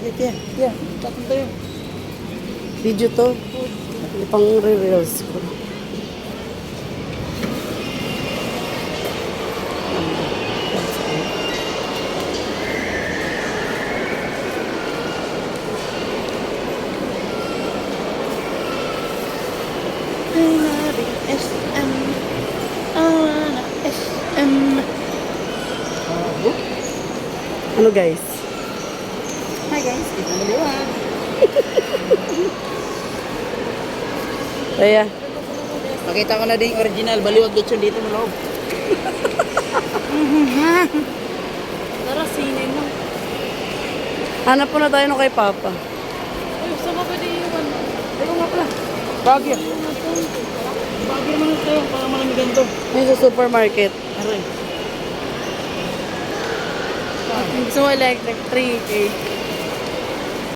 Yeah. Tatang tayo. Video to. Pang re-reels ko. SM. SM. Ano guys? Hi guys, kita mo liwan. Kaya, Pakita ko na din yung original. Baliwag lechon dito sa loob. Tara, sinin mo. hanap po na tayo nung kay Papa. Uy, saan ka pwede iwan? Ayun nga pala. Bagyo. Bagyo naman ito. Parang malamig ganito. Ngayon sa supermarket. Aray. Gusto mo electric, 3K.